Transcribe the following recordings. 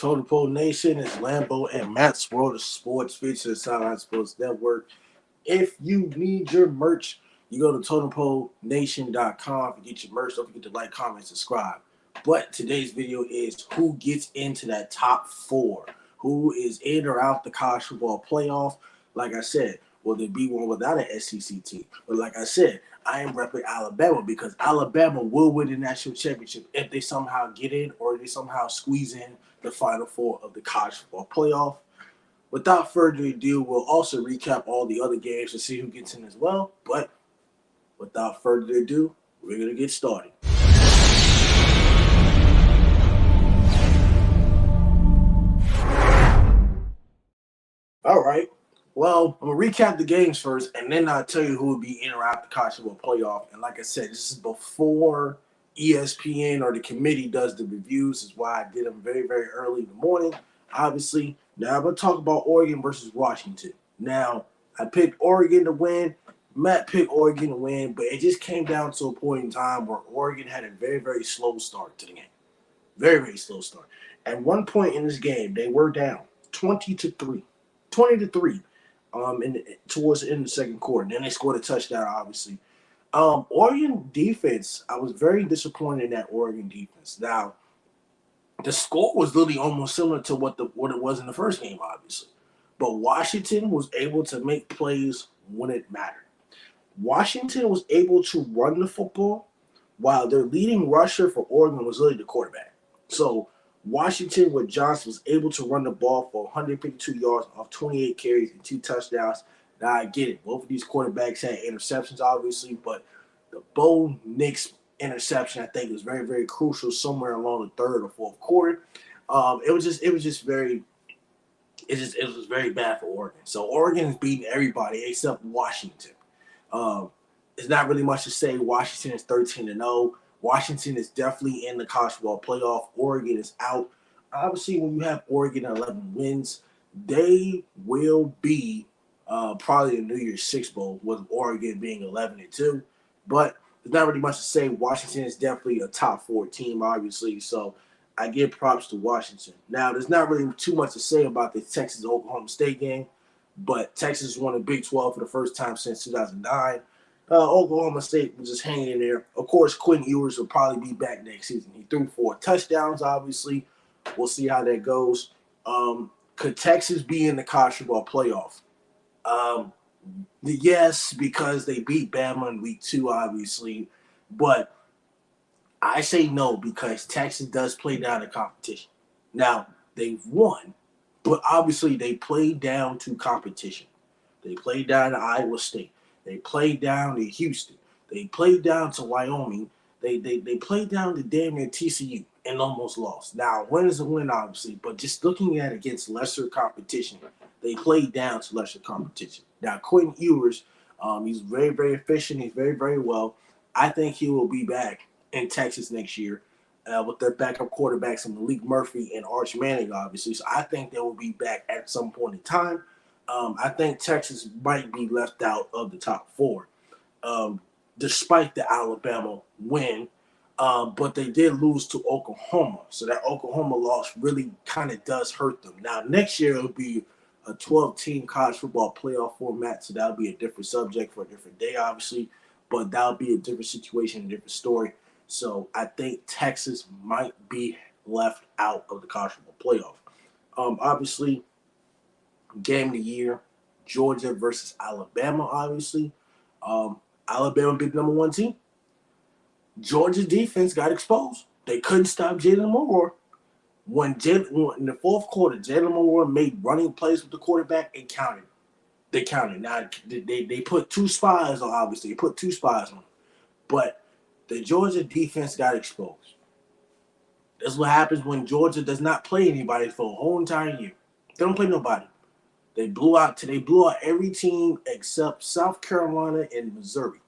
Total Pole Nation is Lambo and Matt's World of Sports featured the Sideline Sports Network. If you need your merch, you go to totalpolenation.com to get your merch. Don't forget to like, comment, subscribe. But today's video is who gets into that top four. Who is in or out the college football playoff. Like I said, will there be one without an SEC team? But like I said, I am repping Alabama because Alabama will win the national championship if they somehow get in or they somehow squeeze in the Final Four of the college football playoff. Without further ado, we'll also recap all the other games to see who gets in as well. But without further ado, we're going to get started. All right. Well, I'm going to recap the games first, and then I'll tell you who will be in or out the college football playoff. And like I said, this is before ESPN or the committee does the reviews. This is why I did them very, very early in the morning. Obviously, now I'm going to talk about Oregon versus Washington. Now, I picked Oregon to win. Matt picked Oregon to win, but it just came down to a point in time where Oregon had a very, very slow start to the game. Very, very slow start. At one point in this game, they were down 20-3. 20-3 towards the end of the second quarter. Then they scored a touchdown, obviously. Oregon defense, I was very disappointed in that Oregon defense. Now, the score was literally almost similar to what it was in the first game, obviously. But Washington was able to make plays when it mattered. Washington was able to run the football while their leading rusher for Oregon was really the quarterback. So Washington with Johnson was able to run the ball for 152 yards off 28 carries and 2 touchdowns. Now, I get it. Both of these quarterbacks had interceptions, obviously, but the Bo Nix interception, I think, was very, very crucial somewhere along the third or fourth quarter. It was very bad for Oregon. So Oregon is beating everybody except Washington. It's not really much to say. Washington is 13-0. Washington is definitely in the college football playoff. Oregon is out. Obviously, when you have Oregon at 11 wins, they will be probably the New Year's Six Bowl with Oregon being 11-2. But there's not really much to say. Washington is definitely a top 4 team, obviously. So I give props to Washington. Now, there's not really too much to say about the Texas-Oklahoma State game, but Texas won the Big 12 for the first time since 2009. Oklahoma State was just hanging in there. Of course, Quinn Ewers will probably be back next season. He threw 4 touchdowns, obviously. We'll see how that goes. Could Texas be in the college football playoff? Yes, because they beat Bama in week 2, obviously. But I say no because Texas does play down the competition. Now, they've won, but obviously they played down to competition. They played down to Iowa State. They played down to Houston. They played down to Wyoming. They played down to damn near TCU and almost lost. Now, win is a win, obviously, but just looking at it against lesser competition, they played down to lesser competition. Now, Quentin Ewers, he's very, very efficient. He's very, very well. I think he will be back in Texas next year with their backup quarterbacks in Malik Murphy and Arch Manning, obviously. So I think they will be back at some point in time. I think Texas might be left out of the top 4, despite the Alabama win. But they did lose to Oklahoma. So that Oklahoma loss really kind of does hurt them. Now, next year it'll be a 12-team college football playoff format. So that'll be a different subject for a different day, obviously. But that'll be a different situation, a different story. So I think Texas might be left out of the college football playoff. Obviously, game of the year, Georgia versus Alabama, obviously. Alabama beat the number 1 team. Georgia's defense got exposed. They couldn't stop Jalen Moore. When in the fourth quarter, Jalen Moore made running plays with the quarterback, it counted. They counted. Now, they put 2 spies on, obviously. They put 2 spies on. But the Georgia defense got exposed. That's what happens when Georgia does not play anybody for a whole entire year. They don't play nobody. They blew out every team except South Carolina and Missouri.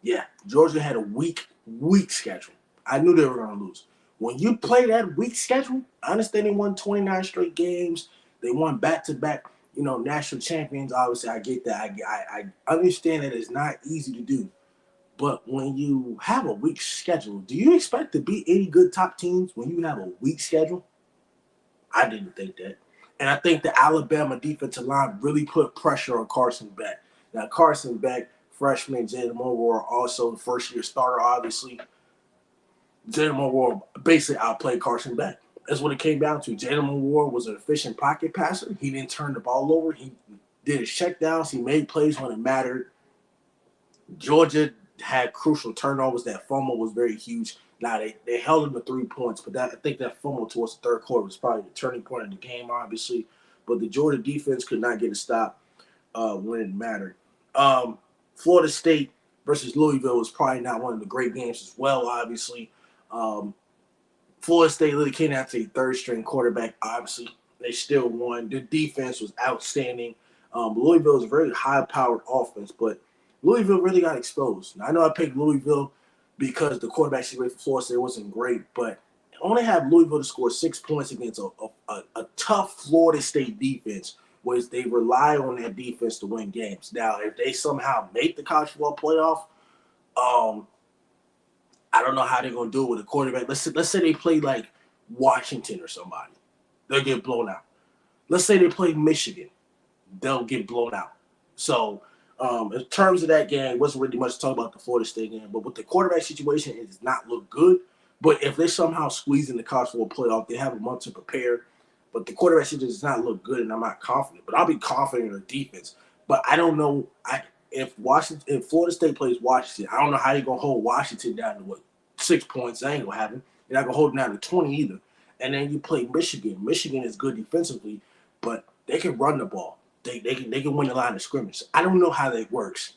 Yeah, Georgia had a weak schedule. I knew they were going to lose. When you play that weak schedule, I understand they won 29 straight games. They won back-to-back, national champions. Obviously, I get that. I understand that it's not easy to do. But when you have a weak schedule, do you expect to beat any good top teams when you have a weak schedule? I didn't think that. And I think the Alabama defensive line really put pressure on Carson Beck. Now, Carson Beck, freshman, Jalen Moore, also the first-year starter, obviously. Jalen Moore basically outplayed Carson Beck. That's what it came down to. Jalen Moore was an efficient pocket passer. He didn't turn the ball over. He did his checkdowns. He made plays when it mattered. Georgia had crucial turnovers. That fumble was very huge. Now, they held him to 3 points, but I think that fumble towards the third quarter was probably the turning point in the game, obviously. But the Georgia defense could not get a stop when it mattered. Florida State versus Louisville was probably not one of the great games as well, obviously. Florida State really came after a third-string quarterback, obviously. They still won. Their defense was outstanding. Louisville is a very high-powered offense, but Louisville really got exposed. Now, I know I picked Louisville because the quarterback situation for Florida State wasn't great, but only have Louisville to score 6 points against a tough Florida State defense, whereas they rely on that defense to win games. Now, if they somehow make the college football playoff, I don't know how they're going to do it with a quarterback. Let's say they play like Washington or somebody. They'll get blown out. Let's say they play Michigan. They'll get blown out. So, in terms of that game, wasn't really much to talk about the Florida State game. But with the quarterback situation, it does not look good. But if they somehow squeeze in the college football playoff, they have a month to prepare. But the quarterback situation does not look good, and I'm not confident. But I'll be confident in their defense. But I don't know if Florida State plays Washington, I don't know how you're gonna hold Washington down to 6 points. That ain't gonna happen. You're not gonna hold them down to 20 either. And then you play Michigan. Michigan is good defensively, but they can run the ball. They can win the line of scrimmage. I don't know how that works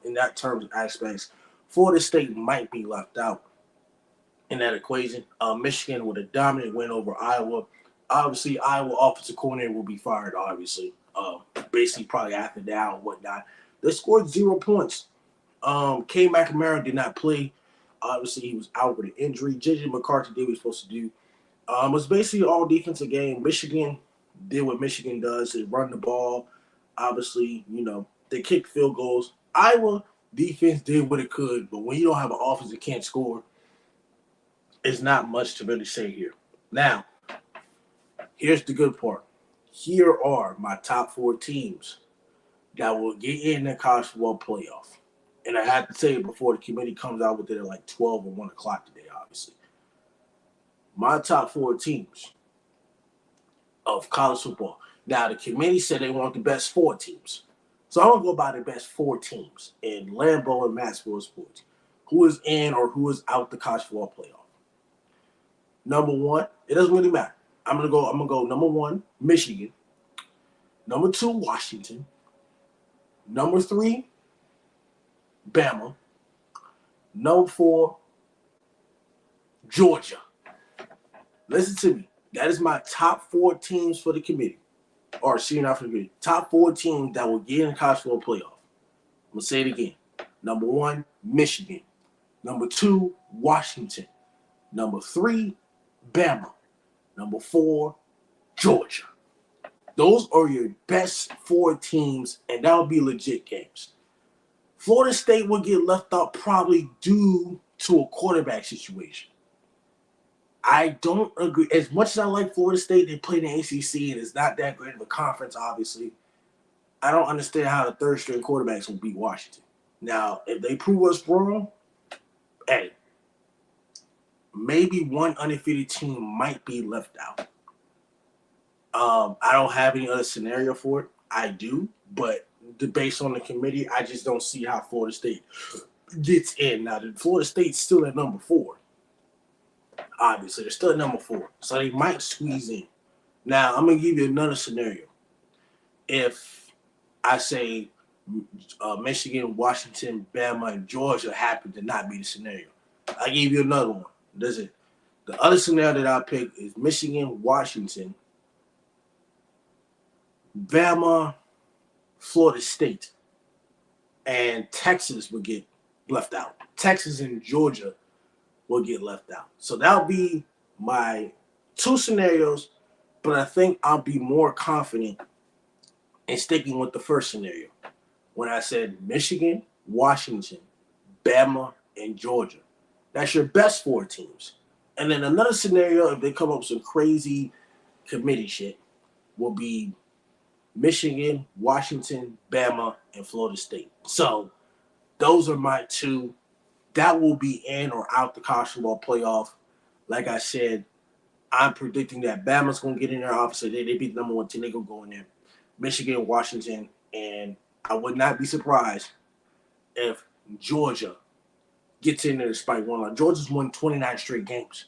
in that terms of aspects. Florida State might be left out in that equation. Michigan with a dominant win over Iowa. Obviously, Iowa offensive coordinator will be fired, obviously. Basically, probably after that and whatnot. They scored 0 points. K. McNamara did not play. Obviously, he was out with an injury. J.J. McCarthy did what he was supposed to do. It was basically all defensive game. Michigan did what Michigan does. They run the ball. Obviously, they kick field goals. Iowa defense did what it could, but when you don't have an offense that can't score, it's not much to really say here. Now, here's the good part. Here are my top 4 teams that will get in the college football playoff. And I have to say it before the committee comes out with it at like 12 or 1 o'clock today, obviously. My top 4 teams of college football. Now, the committee said they want the best 4 teams. So I'm going to go by the best 4 teams in Lambo and Maxwell Sports. Who is in or who is out the college football playoff. Number 1, it doesn't really matter. I'm gonna go number 1, Michigan. Number 2, Washington. Number 3, Bama. Number 4, Georgia. Listen to me. That is my top 4 teams for the committee. Or not for the committee. Top 4 teams that will get in the college football playoff. I'm gonna say it again. Number 1, Michigan. Number 2, Washington. Number 3, Bama. Number 4, Georgia. Those are your best 4 teams, and that'll be legit games. Florida State will get left out probably due to a quarterback situation. I don't agree. As much as I like Florida State, they play in the ACC, and it's not that great of a conference, obviously. I don't understand how the third-string quarterbacks will beat Washington. Now, if they prove us wrong, hey, maybe one undefeated team might be left out. I don't have any other scenario for it. I do, but based on the committee, I just don't see how Florida State gets in. Now, Florida State's still at number 4. Obviously, they're still at number 4, so they might squeeze in. Now, I'm going to give you another scenario. If I say Michigan, Washington, Bama, and Georgia happen to not be the scenario, I give you another one. That's it. The other scenario that I pick is Michigan, Washington, Bama, Florida State, and Texas would get left out. Texas and Georgia will get left out. So that'll be my 2 scenarios, but I think I'll be more confident in sticking with the first scenario when I said Michigan, Washington, Bama, and Georgia. That's your best 4 teams. And then another scenario, if they come up with some crazy committee shit will be Michigan, Washington, Bama, and Florida State. So those are my two. That will be in or out the college football playoff. Like I said, I'm predicting that Bama's going to get in there. Obviously, they beat the number one team. They're going to go in there. Michigan, Washington, and I would not be surprised if Georgia gets in there despite one line. Georgia's won 29 straight games.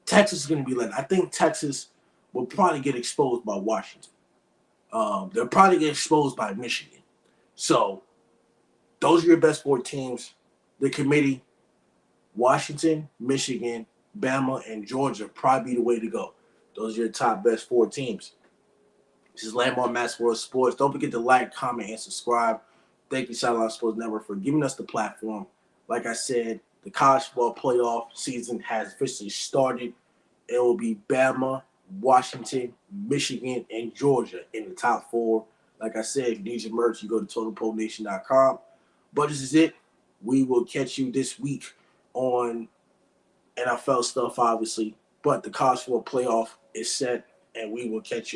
Texas is going to be led. I think Texas will probably get exposed by Washington. They'll probably get exposed by Michigan. So those are your best four teams. The committee, Washington, Michigan, Bama, and Georgia probably be the way to go. Those are your top best four teams. This is Lambo Mass World Sports. Don't forget to like, comment, and subscribe. Thank you, Satellite Sports Network, for giving us the platform. Like I said, the college football playoff season has officially started. It will be Bama, Washington, Michigan, and Georgia in the top four. Like I said, if you need your merch, you go to TotalPoleNation.com. But this is it. We will catch you this week on NFL stuff, obviously. But the college football playoff is set, and we will catch you later.